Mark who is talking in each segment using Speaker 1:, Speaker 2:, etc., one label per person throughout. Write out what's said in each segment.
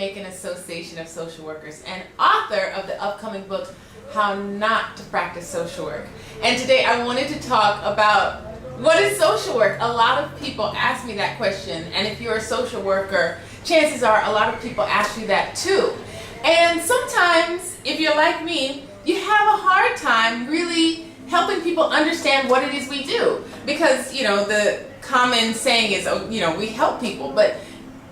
Speaker 1: Jamaican Association of Social Workers and author of the upcoming book, How Not to Practice Social Work. And today I wanted to talk about what is social work. A lot of people ask me that question, and if you're a social worker, chances are a lot of people ask you that too. And sometimes, if you're like me, you have a hard time really helping people understand what it is we do. Because, you know, the common saying is, oh, you know, we help people, but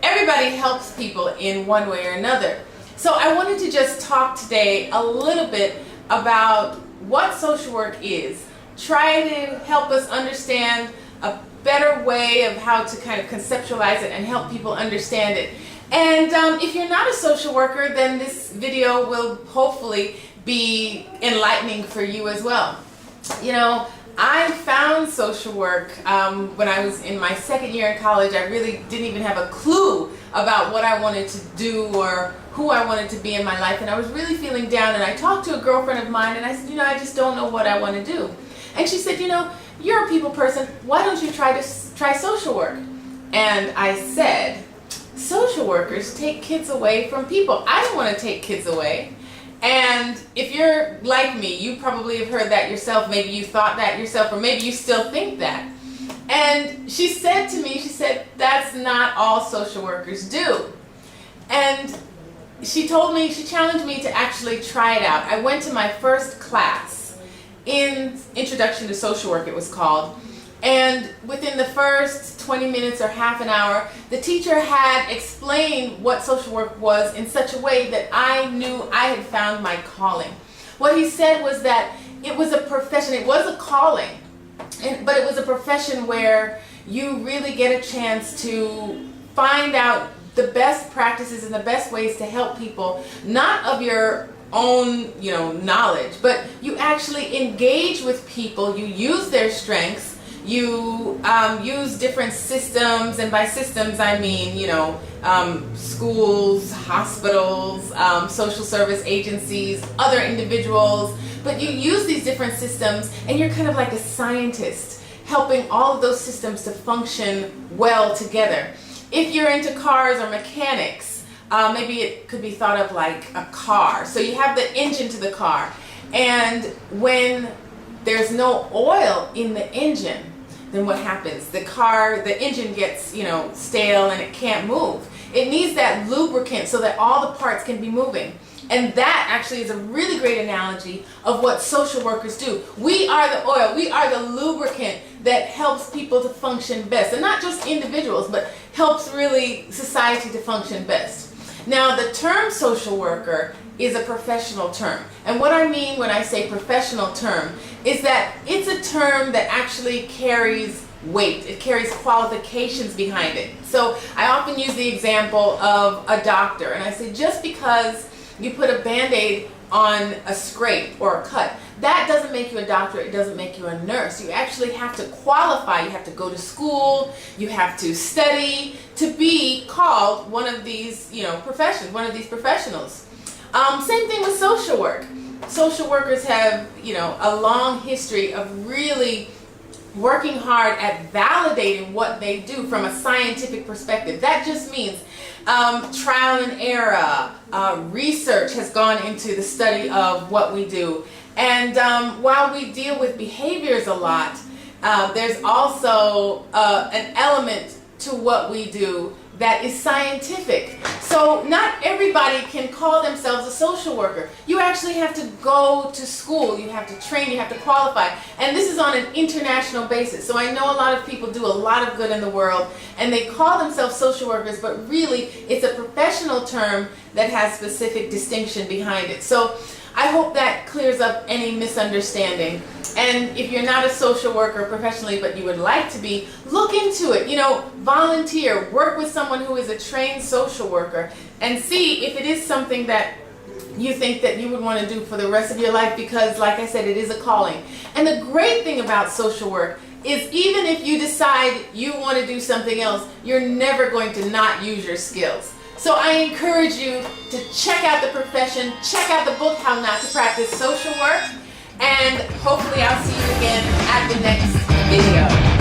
Speaker 1: everybody helps people in one way or another. So I wanted to just talk today a little bit about what social work is, try to help us understand a better way of how to kind of conceptualize it and help people understand it. And if you're not a social worker, then this video will hopefully be enlightening for you as well. You know, I found social work when I was in my second year in college. I really didn't even have a clue about what I wanted to do or who I wanted to be in my life, and I was really feeling down, and I talked to a girlfriend of mine and I said, you know, I just don't know what I want to do. And she said, you know, you're a people person, why don't you try social work? And I said, social workers take kids away from people. I don't want to take kids away. And if you're like me, you probably have heard that yourself. Maybe you thought that yourself, or maybe you still think that. And she said to me, she said, that's not all social workers do. And she told me, she challenged me to actually try it out. I went to my first class in Introduction to Social Work, it was called. And within the first 20 minutes or half an hour, the teacher had explained what social work was in such a way that I knew I had found my calling. What he said was that it was a profession, it was a calling, but it was a profession where you really get a chance to find out the best practices and the best ways to help people, not of your own, you know, knowledge, but you actually engage with people, you use their strengths, you use different systems, and by systems I mean, you know, schools, hospitals, social service agencies, other individuals, but you use these different systems and you're kind of like a scientist helping all of those systems to function well together. If you're into cars or mechanics, maybe it could be thought of like a car. So you have the engine to the car, and when there's no oil in the engine, then what happens? The engine gets, you know, stale and it can't move. It needs that lubricant so that all the parts can be moving. And that actually is a really great analogy of what social workers do. We are the oil, we are the lubricant that helps people to function best. And not just individuals, but helps really society to function best. Now, the term social worker is a professional term. And what I mean when I say professional term is that it's a term that actually carries weight. It carries qualifications behind it. So I often use the example of a doctor, and I say just because you put a Band-Aid on a scrape or a cut, that doesn't make you a doctor, it doesn't make you a nurse. You actually have to qualify, you have to go to school, you have to study to be called one of these, you know, professions, one of these professionals. Same thing with social work. Social workers have, you know, a long history of really working hard at validating what they do from a scientific perspective. That just means trial and error, research has gone into the study of what we do. And while we deal with behaviors a lot, there's also an element to what we do that is scientific. So not everybody can call themselves a social worker. You actually have to go to school, you have to train, you have to qualify. And this is on an international basis. So I know a lot of people do a lot of good in the world and they call themselves social workers, but really it's a professional term that has specific distinction behind it. So I hope that clears up any misunderstanding. And if you're not a social worker professionally, but you would like to be, look into it. You know, volunteer, work with someone who is a trained social worker, and see if it is something that you think that you would want to do for the rest of your life, because, like I said, it is a calling. And the great thing about social work is even if you decide you want to do something else, you're never going to not use your skills. So I encourage you to check out the profession, check out the book, How Not to Practice Social Work, and hopefully I'll see you again at the next video.